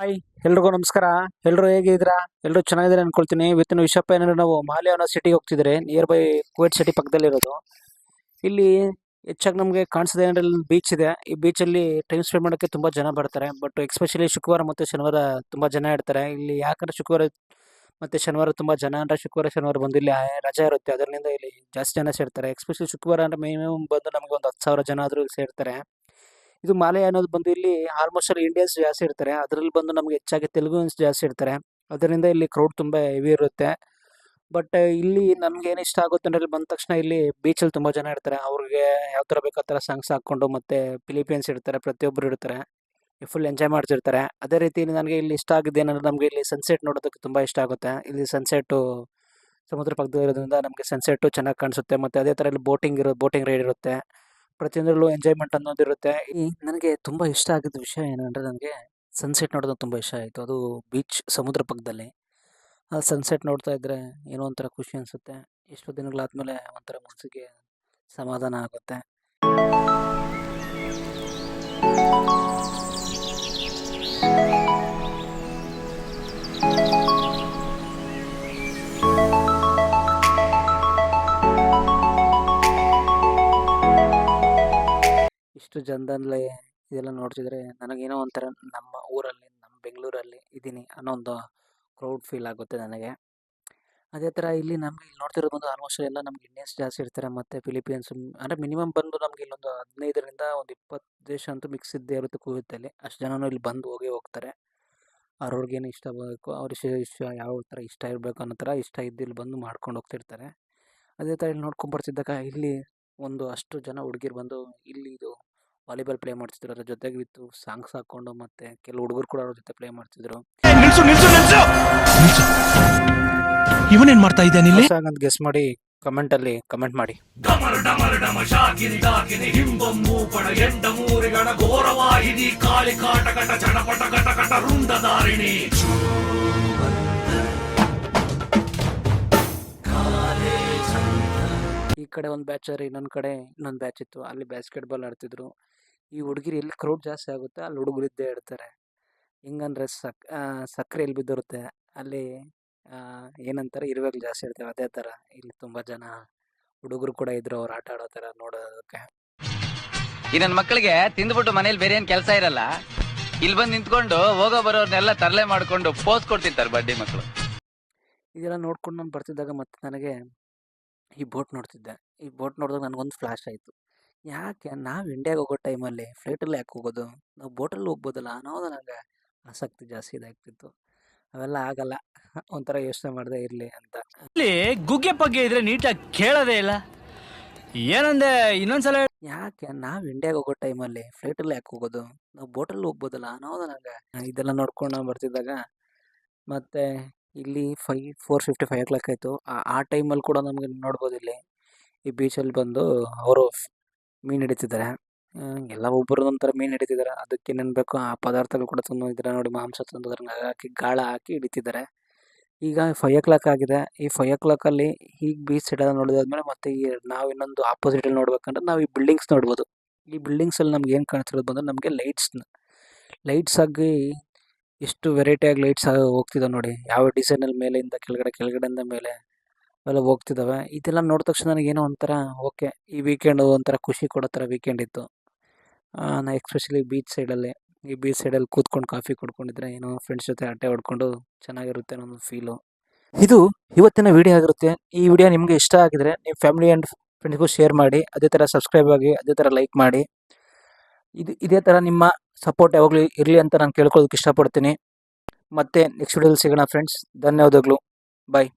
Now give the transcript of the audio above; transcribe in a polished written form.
Hi, ಎಲ್ರಿಗೂ ನಮಸ್ಕಾರ. ಎಲ್ಲರೂ ಹೇಗಿದ್ದೀರಾ? ಎಲ್ಲರೂ ಚೆನ್ನಾಗಿದ್ದಾರೆ ಅನ್ಕೊಳ್ತೀನಿ. ಇವತ್ತಿನ ವಿಷಯಪ್ಪ ಏನಂದ್ರೆ ನಾವು ಮಾಲೆ ಅನ್ನೋ ಸಿಟಿಗೆ ಹೋಗ್ತಿದ್ರೆ ನಿಯರ್ ಬೈ ಕುವೈಟ್ ಸಿಟಿ ಪಕ್ಕದಲ್ಲಿರೋದು. ಇಲ್ಲಿ ಹೆಚ್ಚಾಗಿ ನಮಗೆ ಕಾಣಿಸೋದು ಏನಂದ್ರೆ ಇಲ್ಲಿ ಬೀಚ್ ಇದೆ. ಈ ಬೀಚಲ್ಲಿ ಟೈಮ್ ಸ್ಪೆಂಡ್ ಮಾಡೋಕ್ಕೆ ತುಂಬ ಜನ ಬರ್ತಾರೆ. ಬಟ್ ಎಕ್ಸ್ಪೆಷಲಿ ಶುಕ್ರವಾರ ಮತ್ತು ಶನಿವಾರ ತುಂಬ ಜನ ಇರ್ತಾರೆ. ಇಲ್ಲಿ ಯಾಕಂದ್ರೆ ಶುಕ್ರವಾರ ಮತ್ತು ಶನಿವಾರ ತುಂಬ ಜನ ಅಂದರೆ ಶುಕ್ರವಾರ ಶನಿವಾರ ಬಂದು ಇಲ್ಲಿ ರಜೆ ಇರುತ್ತೆ. ಅದರಿಂದ ಇಲ್ಲಿ ಜಾಸ್ತಿ ಜನ ಸೇರ್ತಾರೆ. ಎಕ್ಸ್ಪೆಷಲಿ ಶುಕ್ರವಾರ ಅಂದರೆ ಮಿನಿಮಮ್ ಬಂದು ನಮಗೆ ಒಂದು 10,000 ಜನ ಆದರೂ ಇಲ್ಲಿ ಸೇರ್ತಾರೆ. ಇದು ಮಾಲೆ ಅನ್ನೋದು ಬಂದು ಇಲ್ಲಿ ಆಲ್ಮೋಸ್ಟ್ ಅಲ್ಲಿ ಇಂಡಿಯನ್ಸ್ ಜಾಸ್ತಿ ಇರ್ತಾರೆ. ಅದರಲ್ಲಿ ಬಂದು ನಮಗೆ ಹೆಚ್ಚಾಗಿ ತೆಲುಗುನ್ಸ್ ಜಾಸ್ತಿ ಇರ್ತಾರೆ. ಅದರಿಂದ ಇಲ್ಲಿ ಕ್ರೌಡ್ ತುಂಬ ಹೆವಿ ಇರುತ್ತೆ. ಬಟ್ ಇಲ್ಲಿ ನಮ್ಗೆ ಏನು ಇಷ್ಟ ಆಗುತ್ತೆ ಅಂದ್ರೆ ಇಲ್ಲಿ ಬಂದ ತಕ್ಷಣ ಇಲ್ಲಿ ಬೀಚಲ್ಲಿ ತುಂಬ ಜನ ಇರ್ತಾರೆ. ಅವ್ರಿಗೆ ಯಾವ ಥರ ಬೇಕೋ ಆ ಥರ ಸಾಂಗ್ಸ್ ಹಾಕ್ಕೊಂಡು ಮತ್ತೆ ಫಿಲಿಪಿಯನ್ಸ್ ಇರ್ತಾರೆ, ಪ್ರತಿಯೊಬ್ಬರು ಇರ್ತಾರೆ. ಫುಲ್ ಎಂಜಾಯ್ ಮಾಡ್ತಿರ್ತಾರೆ. ಅದೇ ರೀತಿ ನನಗೆ ಇಲ್ಲಿ ಇಷ್ಟ ಆಗಿದ್ದು ಏನಂದ್ರೆ ನಮಗೆ ಇಲ್ಲಿ ಸನ್ಸೆಟ್ ನೋಡೋದಕ್ಕೆ ತುಂಬ ಇಷ್ಟ ಆಗುತ್ತೆ. ಇಲ್ಲಿ ಸನ್ಸೆಟ್ಟು ಸಮುದ್ರ ಪಕ್ಕದಲ್ಲಿರೋದ್ರಿಂದ ನಮಗೆ ಸನ್ಸೆಟ್ಟು ಚೆನ್ನಾಗಿ ಕಾಣಿಸುತ್ತೆ. ಮತ್ತು ಅದೇ ಥರ ಇಲ್ಲಿ ಬೋಟಿಂಗ್ ರೈಡ್ ಇರುತ್ತೆ. ಪ್ರತಿಯೊಂದರಲ್ಲೂ ಎಂಜಾಯ್ಮೆಂಟ್ ಅನ್ನೋದಿರುತ್ತೆ. ನನಗೆ ತುಂಬ ಇಷ್ಟ ಆಗಿದ್ದ ವಿಷಯ ಏನಂದರೆ ನನಗೆ ಸನ್ಸೆಟ್ ನೋಡೋದು ತುಂಬ ಇಷ್ಟ ಆಯಿತು. ಅದು ಬೀಚ್ ಸಮುದ್ರ ಪಕ್ಕದಲ್ಲಿ ಆ ಸನ್ಸೆಟ್ ನೋಡ್ತಾ ಇದ್ದರೆ ಏನೋ ಒಂಥರ ಖುಷಿ ಅನಿಸುತ್ತೆ. ಎಷ್ಟೋ ದಿನಗಳಾದಮೇಲೆ ಒಂಥರ ಮನಸ್ಸಿಗೆ ಸಮಾಧಾನ ಆಗುತ್ತೆ. ಇಷ್ಟು ಜನದಲ್ಲಿ ಇದೆಲ್ಲ ನೋಡ್ತಿದ್ರೆ ನನಗೇನೋ ಒಂಥರ ನಮ್ಮ ಊರಲ್ಲಿ, ನಮ್ಮ ಬೆಂಗಳೂರಲ್ಲಿ ಇದ್ದೀನಿ ಅನ್ನೋ ಒಂದು ಪ್ರೌಡ್ ಫೀಲ್ ಆಗುತ್ತೆ ನನಗೆ. ಅದೇ ಥರ ಇಲ್ಲಿ ನಮಗೆ ಇಲ್ಲಿ ನೋಡ್ತಿರೋದು ಬಂದು ಆಲ್ಮೋಸ್ಟ್ ಎಲ್ಲ ನಮ್ಗೆ ಇಂಡಿಯನ್ಸ್ ಜಾಸ್ತಿ ಇರ್ತಾರೆ. ಮತ್ತು ಫಿಲಿಪಿಯನ್ಸ್ ಅಂದರೆ ಮಿನಿಮಮ್ ಬಂದು ನಮ್ಗೆ ಇಲ್ಲೊಂದು 15ರಿಂದ ಒಂದು 20 ದೇಶ ಅಂತೂ ಮಿಕ್ಸ್ ಇದ್ದೇ ಇರುತ್ತೆ ಕುವೆತಲ್ಲಿ. ಅಷ್ಟು ಜನನೂ ಇಲ್ಲಿ ಬಂದು ಹೋಗೇ ಹೋಗ್ತಾರೆ. ಅವ್ರವ್ರಿಗೇನು ಇಷ್ಟ ಬೇಕು, ಅವ್ರ ಇಷ್ಟ ಯಾವ ಥರ ಇಷ್ಟ ಇರಬೇಕು ಅನ್ನೋ ಥರ ಇಷ್ಟ ಇದ್ದು ಇಲ್ಲಿ ಬಂದು ಮಾಡ್ಕೊಂಡು ಹೋಗ್ತಿರ್ತಾರೆ. ಅದೇ ಥರ ಇಲ್ಲಿ ನೋಡ್ಕೊಂಬರ್ತಿದ್ದಾಗ ಇಲ್ಲಿ ಒಂದು ಅಷ್ಟು ಜನ ಹುಡುಗಿರು ಬಂದು ಇಲ್ಲಿ ಇದು ವಾಲಿಬಾಲ್ ಪ್ಲೇ ಮಾಡ್ತಿದ್ರು. ಅದ್ರ ಜೊತೆಗೆ ವಿತ್ತು ಸಾಂಗ್ಸ್ ಹಾಕ್ಕೊಂಡು ಮತ್ತು ಕೆಲವು ಹುಡುಗರು ಕೂಡ ಅವ್ರ ಜೊತೆ ಪ್ಲೇ ಮಾಡ್ತಿದ್ರು. ಇವನೇನ್ ಮಾಡ್ತಾ ಇದ್ದಾನೆ ಇಲ್ಲಿ ಅಂತ ಗೆಸ್ ಮಾಡಿ ಕಮೆಂಟಲ್ಲಿ ಕಮೆಂಟ್ ಮಾಡಿ. ಈ ಕಡೆ ಒಂದು ಬ್ಯಾಚ್ ಆದರೆ ಇನ್ನೊಂದು ಕಡೆ ಇನ್ನೊಂದು ಬ್ಯಾಚ್ ಇತ್ತು. ಅಲ್ಲಿ ಬಾಸ್ಕೆಟ್ಬಾಲ್ ಆಡ್ತಿದ್ರು. ಈ ಹುಡುಗಿರು ಎಲ್ಲಿ ಕ್ರೌಡ್ ಜಾಸ್ತಿ ಆಗುತ್ತೆ ಅಲ್ಲಿ ಹುಡುಗರು ಇದ್ದೇ ಇರ್ತಾರೆ. ಹೆಂಗಂದ್ರೆ ಸಕ್ಕರೆ ಎಲ್ಲಿ ಬಿದ್ದಿರುತ್ತೆ ಅಲ್ಲಿ ಏನಂತಾರೆ ಇರುವೆಗಳು ಜಾಸ್ತಿ ಇರ್ತವೆ. ಅದೇ ಥರ ಇಲ್ಲಿ ತುಂಬ ಜನ ಹುಡುಗರು ಕೂಡ ಇದ್ರು ಅವ್ರು ಆಟ ಆಡೋ ಥರ ನೋಡೋದಕ್ಕೆ. ಈ ನನ್ನ ಮಕ್ಕಳಿಗೆ ತಿಂದ್ಬಿಟ್ಟು ಮನೇಲಿ ಬೇರೆ ಏನ್ ಕೆಲಸ ಇರಲ್ಲ, ಇಲ್ಲಿ ಬಂದು ನಿಂತ್ಕೊಂಡು ಹೋಗೋ ಬರೋರ್ನೆಲ್ಲ ತರಲೆ ಮಾಡ್ಕೊಂಡು ಪೋಸ್ ಕೊಡ್ತಿರ್ತಾರೆ ಬಡ್ಡಿ ಮಕ್ಕಳು. ಇದೆಲ್ಲ ನೋಡ್ಕೊಂಡು ನಾನು ಬರ್ತಿದ್ದಾಗ ಮತ್ತೆ ನನಗೆ ಈ ಬೋಟ್ ನೋಡ್ತಿದ್ದೆ. ಈ ಬೋಟ್ ನೋಡಿದಾಗ ನನಗೊಂದು ಫ್ಲಾಶ್ ಆಯಿತು. ಯಾಕೆ ನಾವು ಇಂಡಿಯಾಗೆ ಹೋಗೋ ಟೈಮಲ್ಲಿ ಫ್ಲೈಟಲ್ಲಿ ಯಾಕೆ ಹೋಗೋದು, ನಾವು ಬೋಟಲ್ಲಿ ಹೋಗ್ಬೋದಲ್ಲ ಅನ್ನೋದು ನನಗೆ ಆಸಕ್ತಿ ಜಾಸ್ತಿ ಇದಾಗ್ತಿತ್ತು. ಅವೆಲ್ಲ ಆಗಲ್ಲ, ಒಂಥರ ಯೋಚನೆ ಮಾಡದೆ ಇರಲಿ ಅಂತ. ಇಲ್ಲಿ ಗುಗ್ಗೆ ಪಗ್ಗೆ ಇದ್ರೆ ನೀಟಾಗಿ ಕೇಳೋದೇ ಇಲ್ಲ. ಏನಂದೆ ಇನ್ನೊಂದ್ಸಲ ಯಾಕೆ ನಾವು ಇಂಡಿಯಾಗೆ ಹೋಗೋ ಟೈಮಲ್ಲಿ ಫ್ಲೈಟಲ್ಲಿ ಯಾಕೆ ಹೋಗೋದು, ನಾವು ಬೋಟಲ್ಲಿ ಹೋಗ್ಬೋದಲ್ಲ ಅನ್ನೋದು ನನಗೆ. ಇದೆಲ್ಲ ನೋಡ್ಕೊಂಡು ನಾವು ಬರ್ತಿದ್ದಾಗ ಮತ್ತು ಇಲ್ಲಿ 4:55 o'clock ಆಯಿತು. ಆ ಟೈಮಲ್ಲಿ ಕೂಡ ನಮಗೆ ನೋಡ್ಬೋದು ಇಲ್ಲಿ ಈ ಬೀಚಲ್ಲಿ ಬಂದು ಅವರು ಮೀನು ಹಿಡಿತಿದ್ದಾರೆ. ಎಲ್ಲ ಒಬ್ಬರು ಒಂಥರ ಮೀನು ಹಿಡಿತಿದ್ದಾರೆ. ಅದಕ್ಕೆ ಏನೇನು ಬೇಕೋ ಆ ಪದಾರ್ಥಗಳು ಕೂಡ ತಂದಿದ್ದಾರೆ ನೋಡಿ. ಮಾಂಸ ತಂದು ಅದ್ರಂಗೆ ಹಾಕಿ ಗಾಳ ಹಾಕಿ ಹಿಡಿತಿದ್ದಾರೆ. ಈಗ 5 o'clock ಆಗಿದೆ. ಈ 5 o'clockಲ್ಲಿ ಈಗ ಬೀಚ್ ಸೈಡ್ ನೋಡಿದಾದ್ಮೇಲೆ ಮತ್ತೆ ಈ ನಾವು ಇನ್ನೊಂದು ಆಪೋಸಿಟಲ್ಲಿ ನೋಡ್ಬೇಕಂದ್ರೆ ನಾವು ಈ ಬಿಲ್ಡಿಂಗ್ಸ್ ನೋಡ್ಬೋದು. ಈ ಬಿಲ್ಡಿಂಗ್ಸಲ್ಲಿ ನಮ್ಗೆ ಏನು ಕಾಣಿಸ್ತಿರೋದು ಬಂದರೆ ನಮಗೆ ಲೈಟ್ಸ್ ಆಗಿ ಎಷ್ಟು ವೆರೈಟಿಯಾಗಿ ಲೈಟ್ಸ್ ಹೋಗ್ತಿದ್ದಾವೆ ನೋಡಿ. ಯಾವ ಡಿಸೈನಲ್ಲಿ ಮೇಲೆಯಿಂದ ಕೆಳಗಡೆಯಿಂದ ಮೇಲೆ ಅವೆಲ್ಲ ಹೋಗ್ತಿದ್ದಾವೆ. ಇದೆಲ್ಲ ನೋಡಿದ ತಕ್ಷಣ ನನಗೇನೋ ಒಂಥರ ಓಕೆ, ಈ ವೀಕೆಂಡು ಒಂಥರ ಖುಷಿ ಕೊಡೋ ಥರ ವೀಕೆಂಡ್ ಇತ್ತು. ನಾ ಎಕ್ಸ್ಪೆಷಲಿ ಬೀಚ್ ಸೈಡಲ್ಲಿ ಕೂತ್ಕೊಂಡು ಕಾಫಿ ಕುಡ್ಕೊಂಡಿದ್ರೆ ಏನೋ ಫ್ರೆಂಡ್ಸ್ ಜೊತೆ ಅಡ್ಡೆ ಹೊಡ್ಕೊಂಡು ಚೆನ್ನಾಗಿರುತ್ತೆ ಅನ್ನೋ ಒಂದು ಫೀಲು. ಇದು ಇವತ್ತಿನ ವಿಡಿಯೋ ಆಗಿರುತ್ತೆ. ಈ ವಿಡಿಯೋ ನಿಮಗೆ ಇಷ್ಟ ಆಗಿದ್ರೆ ನಿಮ್ಮ ಫ್ಯಾಮಿಲಿ ಆ್ಯಂಡ್ ಫ್ರೆಂಡ್ಸ್ಗೂ ಶೇರ್ ಮಾಡಿ. ಅದೇ ಥರ ಸಬ್ಸ್ಕ್ರೈಬ್ ಆಗಿ, ಅದೇ ಥರ ಲೈಕ್ ಮಾಡಿ. ಇದೇ ಥರ ನಿಮ್ಮ ಸಪೋರ್ಟ್ ಯಾವಾಗಲೂ ಇರಲಿ ಅಂತ ನಾನು ಕೇಳ್ಕೊಳ್ಳೋದಕ್ಕೆ ಇಷ್ಟಪಡ್ತೀನಿ. ಮತ್ತೆ ನೆಕ್ಸ್ಟ್ ವಿಡಿಯೋದಲ್ಲಿ ಸಿಗೋಣ ಫ್ರೆಂಡ್ಸ್. ಧನ್ಯವಾದಗಳು. ಬಾಯ್.